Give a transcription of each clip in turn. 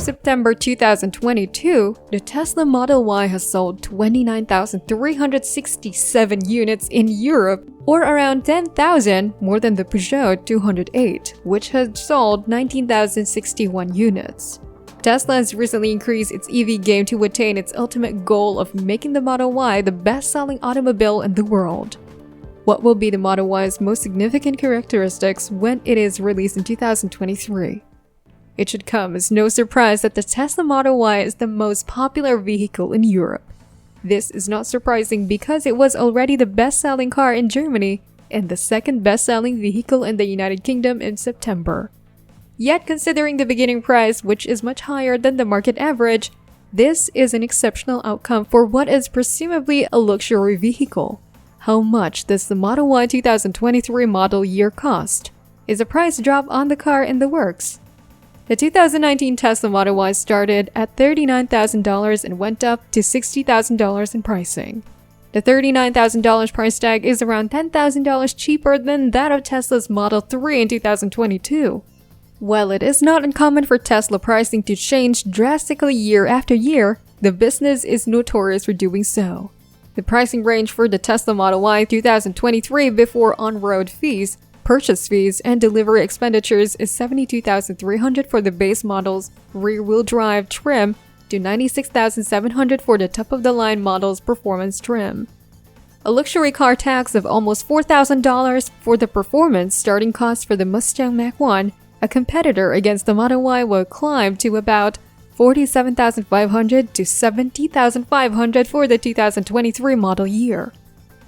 of September 2022, the Tesla Model Y has sold 29,367 units in Europe, or around 10,000 more than the Peugeot 208, which has sold 19,061 units. Tesla has recently increased its EV game to attain its ultimate goal of making the Model Y the best-selling automobile in the world. What will be the Model Y's most significant characteristics when it is released in 2023? It should come as no surprise that the Tesla Model Y is the most popular vehicle in Europe. This is not surprising because it was already the best-selling car in Germany and the second best-selling vehicle in the United Kingdom in September. Yet, considering the beginning price, which is much higher than the market average, this is an exceptional outcome for what is presumably a luxury vehicle. How much does the Model Y 2023 model year cost? Is a price drop on the car in the works? The 2019 Tesla Model Y started at $39,000 and went up to $60,000 in pricing. The $39,000 price tag is around $10,000 cheaper than that of Tesla's Model 3 in 2022. While it is not uncommon for Tesla pricing to change drastically year after year, the business is notorious for doing so. The pricing range for the Tesla Model Y 2023 before on-road fees, purchase fees, and delivery expenditures is $72,300 for the base model's rear-wheel drive trim to $96,700 for the top-of-the-line model's performance trim. A luxury car tax of almost $4,000 for the performance starting cost for the Mustang Mach-1, a competitor against the Model Y, will climb to about $47,500 to $70,500 for the 2023 model year.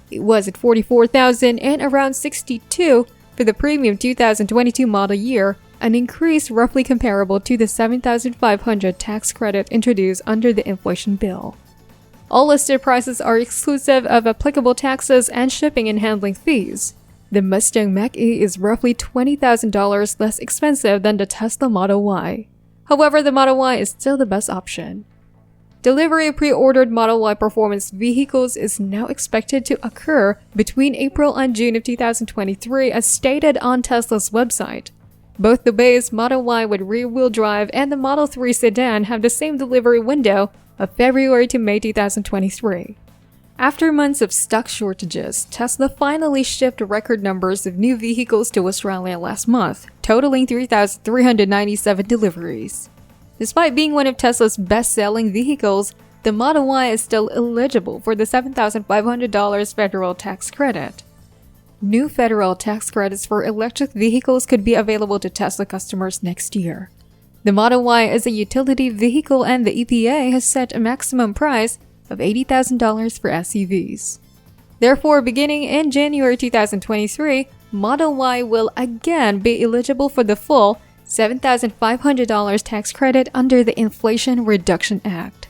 It was at $44,000 and around $62,000 for the premium 2022 model year, an increase roughly comparable to the $7,500 tax credit introduced under the inflation bill. All listed prices are exclusive of applicable taxes and shipping and handling fees. The Mustang Mach-E is roughly $20,000 less expensive than the Tesla Model Y. However, the Model Y is still the best option. Delivery of pre-ordered Model Y performance vehicles is now expected to occur between April and June of 2023 as stated on Tesla's website. Both the base Model Y with rear-wheel drive and the Model 3 sedan have the same delivery window of February to May 2023. After months of stock shortages, Tesla finally shipped record numbers of new vehicles to Australia last month, totaling 3,397 deliveries. Despite being one of Tesla's best-selling vehicles, the Model Y is still eligible for the $7,500 federal tax credit. New federal tax credits for electric vehicles could be available to Tesla customers next year. The Model Y is a utility vehicle and the EPA has set a maximum price of $80,000 for SUVs. Therefore, beginning in January 2023, Model Y will again be eligible for the full $7,500 tax credit under the Inflation Reduction Act.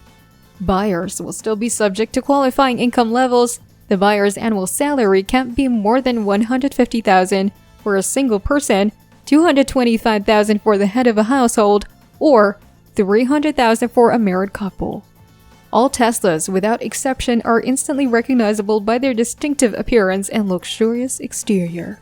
Buyers will still be subject to qualifying income levels. The buyer's annual salary can't be more than $150,000 for a single person, $225,000 for the head of a household, or $300,000 for a married couple. All Teslas, without exception, are instantly recognizable by their distinctive appearance and luxurious exterior.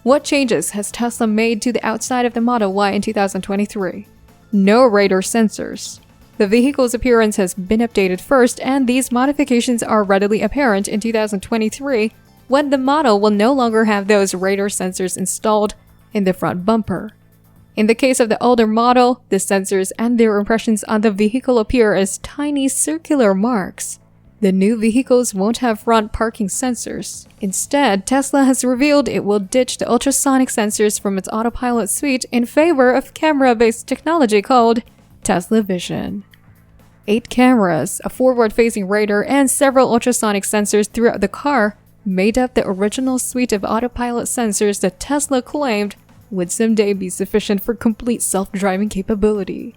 What changes has Tesla made to the outside of the Model Y in 2023? No radar sensors. The vehicle's appearance has been updated first, and these modifications are readily apparent in 2023 when the model will no longer have those radar sensors installed in the front bumper. In the case of the older model, the sensors and their impressions on the vehicle appear as tiny circular marks. The new vehicles won't have front parking sensors. Instead, Tesla has revealed it will ditch the ultrasonic sensors from its autopilot suite in favor of camera-based technology called Tesla Vision. 8 cameras, a forward-facing radar, and several ultrasonic sensors throughout the car made up the original suite of autopilot sensors that Tesla claimed would someday be sufficient for complete self-driving capability.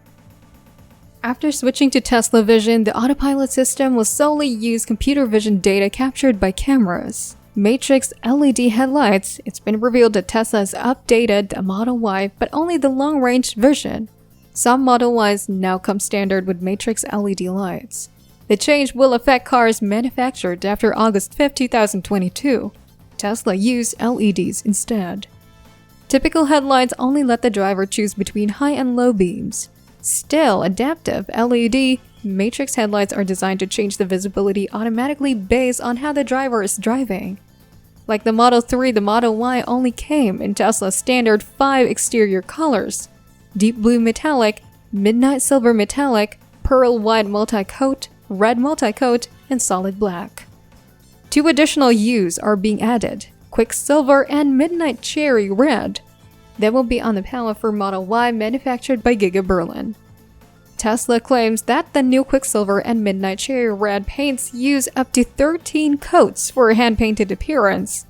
After switching to Tesla Vision, the autopilot system will solely use computer vision data captured by cameras. Matrix LED headlights, it's been revealed that Tesla has updated the Model Y, but only the long-range vision. Some Model Ys now come standard with Matrix LED lights. The change will affect cars manufactured after August 5, 2022. Tesla used LEDs instead. Typical headlights only let the driver choose between high and low beams. Still, adaptive LED matrix headlights are designed to change the visibility automatically based on how the driver is driving. Like the Model 3, the Model Y only came in Tesla's standard 5 exterior colors: deep blue metallic, midnight silver metallic, pearl white multi-coat, red multi-coat, and solid black. 2 additional hues are being added: Quicksilver and Midnight Cherry Red. That will be on the palette for Model Y manufactured by Giga Berlin. Tesla claims that the new Quicksilver and Midnight Cherry Red paints use up to 13 coats for a hand-painted appearance.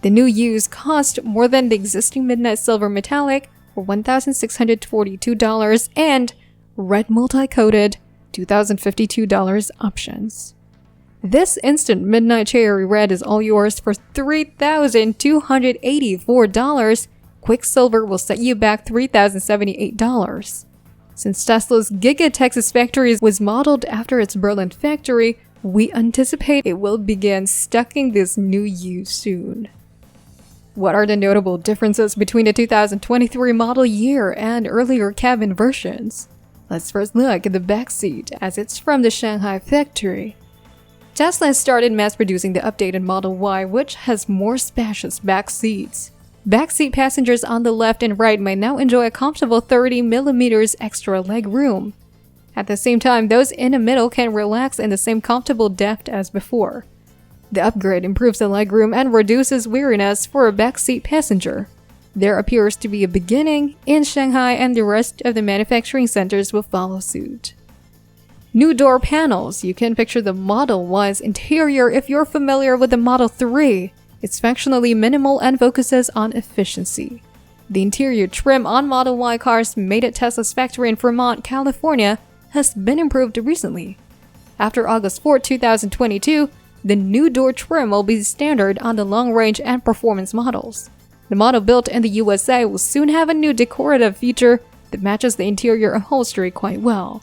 The new hues cost more than the existing Midnight Silver Metallic for $1,642 and Red Multi-Coated $2,052 options. This instant Midnight Cherry Red is all yours for $3,284. Quicksilver will set you back $3,078. Since Tesla's Giga Texas factory was modeled after its Berlin factory, we anticipate it will begin stocking this new hue soon. What are the notable differences between the 2023 model year and earlier cabin versions? Let's first look at the backseat, as it's from the Shanghai factory. Tesla has started mass producing the updated Model Y, which has more spacious back seats. Backseat passengers on the left and right may now enjoy a comfortable 30mm extra leg room. At the same time, those in the middle can relax in the same comfortable depth as before. The upgrade improves the legroom and reduces weariness for a backseat passenger. There appears to be a beginning in Shanghai, and the rest of the manufacturing centers will follow suit. New door panels. You can picture the Model Y's interior if you're familiar with the Model 3. It's functionally minimal and focuses on efficiency. The interior trim on Model Y cars made at Tesla's factory in Fremont, California, has been improved recently. After August 4, 2022, the new door trim will be standard on the long-range and performance models. The model built in the USA will soon have a new decorative feature that matches the interior upholstery quite well.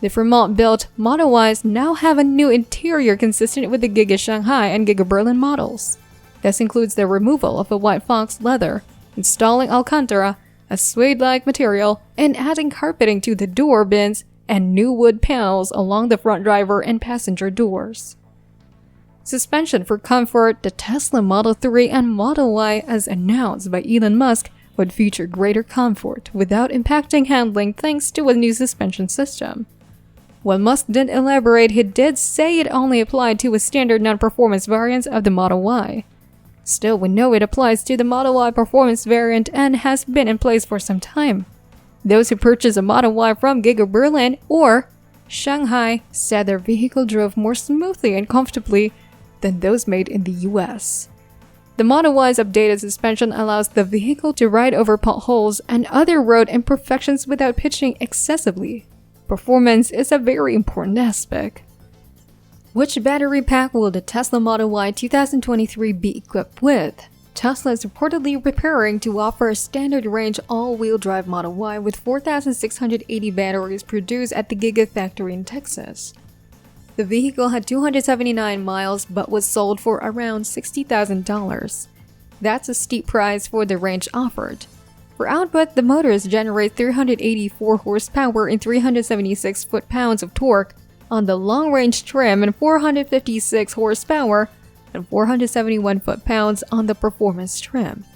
The Fremont-built Model Ys now have a new interior consistent with the Giga Shanghai and Giga Berlin models. This includes the removal of a white fox leather, installing Alcantara, a suede-like material, and adding carpeting to the door bins and new wood panels along the front driver and passenger doors. Suspension for comfort. The Tesla Model 3 and Model Y, as announced by Elon Musk, would feature greater comfort without impacting handling thanks to a new suspension system. While Musk didn't elaborate, he did say it only applied to a standard non-performance variant of the Model Y. Still, we know it applies to the Model Y performance variant and has been in place for some time. Those who purchased a Model Y from Giga Berlin or Shanghai said their vehicle drove more smoothly and comfortably than those made in the US. The Model Y's updated suspension allows the vehicle to ride over potholes and other road imperfections without pitching excessively. Performance is a very important aspect. Which battery pack will the Tesla Model Y 2023 be equipped with? Tesla is reportedly preparing to offer a standard range all-wheel drive Model Y with 4,680 batteries produced at the Gigafactory in Texas. The vehicle had 279 miles but was sold for around $60,000. That's a steep price for the range offered. For output, the motors generate 384 horsepower and 376 foot-pounds of torque on the long-range trim and 456 horsepower and 471 foot-pounds on the performance trim.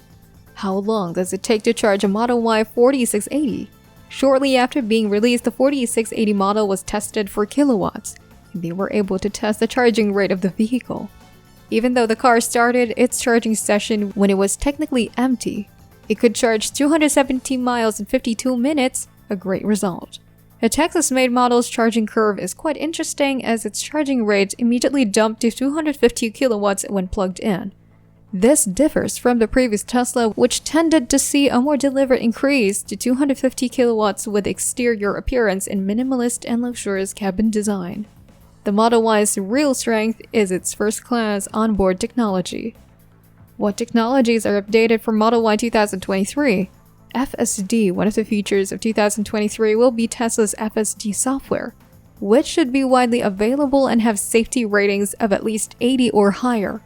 How long does it take to charge a Model Y 4680? Shortly after being released, the 4680 model was tested for kilowatts, and they were able to test the charging rate of the vehicle. Even though the car started its charging session when it was technically empty, it could charge 217 miles in 52 minutes, a great result. The Texas-made model's charging curve is quite interesting as its charging rate immediately jumped to 250 kilowatts when plugged in. This differs from the previous Tesla, which tended to see a more deliberate increase to 250 kilowatts with exterior appearance and minimalist and luxurious cabin design. The Model Y's real strength is its first-class onboard technology. What technologies are updated for Model Y 2023? FSD, one of the features of 2023, will be Tesla's FSD software, which should be widely available and have safety ratings of at least 80 or higher.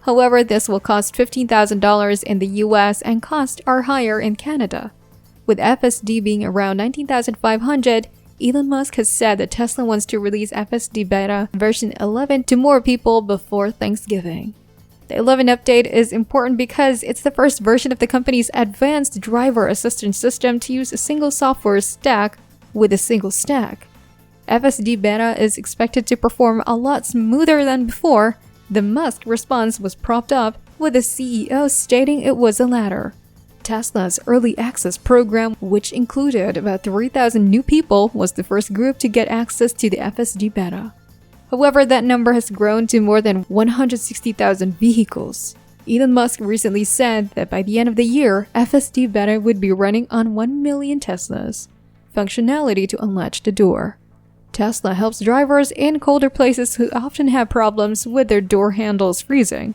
However, this will cost $15,000 in the US and costs are higher in Canada. With FSD being around 19,500, Elon Musk has said that Tesla wants to release FSD Beta version 11 to more people before Thanksgiving. The 11 update is important because it's the first version of the company's advanced driver assistance system to use a single software stack with a single stack. FSD Beta is expected to perform a lot smoother than before. The Musk response was propped up, with the CEO stating it was the latter. Tesla's early access program, which included about 3,000 new people, was the first group to get access to the FSD Beta. However, that number has grown to more than 160,000 vehicles. Elon Musk recently said that by the end of the year, FSD Beta would be running on 1 million Teslas. Functionality to unlatch the door. Tesla helps drivers in colder places who often have problems with their door handles freezing.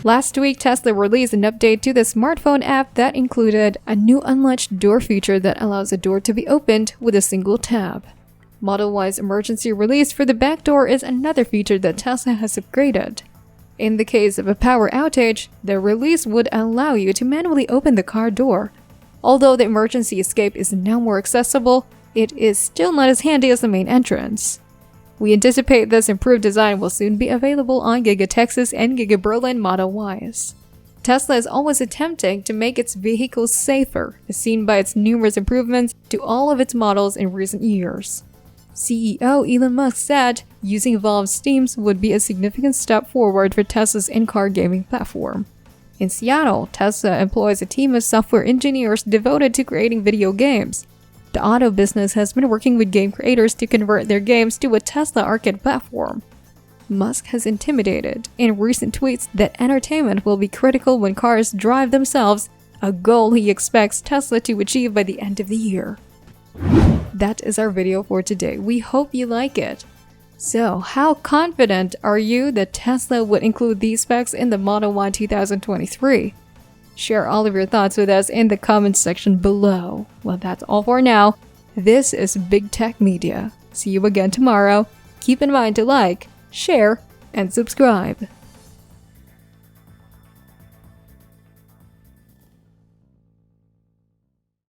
Last week, Tesla released an update to the smartphone app that included a new unlatched door feature that allows a door to be opened with a single tab. Model Y's emergency release for the back door is another feature that Tesla has upgraded. In the case of a power outage, the release would allow you to manually open the car door. Although the emergency escape is now more accessible, it is still not as handy as the main entrance. We anticipate this improved design will soon be available on Giga Texas and Giga Berlin Model Ys. Tesla is always attempting to make its vehicles safer, as seen by its numerous improvements to all of its models in recent years. CEO Elon Musk said using Valve Steams would be a significant step forward for Tesla's in-car gaming platform. In Seattle, Tesla employs a team of software engineers devoted to creating video games. The auto business has been working with game creators to convert their games to a Tesla arcade platform. Musk has intimated in recent tweets that entertainment will be critical when cars drive themselves, a goal he expects Tesla to achieve by the end of the year. That is our video for today. We hope you like it. So, how confident are you that Tesla would include these specs in the Model Y 2023? Share all of your thoughts with us in the comments section below. Well, that's all for now. This is Big Tech Media. See you again tomorrow. Keep in mind to like, share, and subscribe.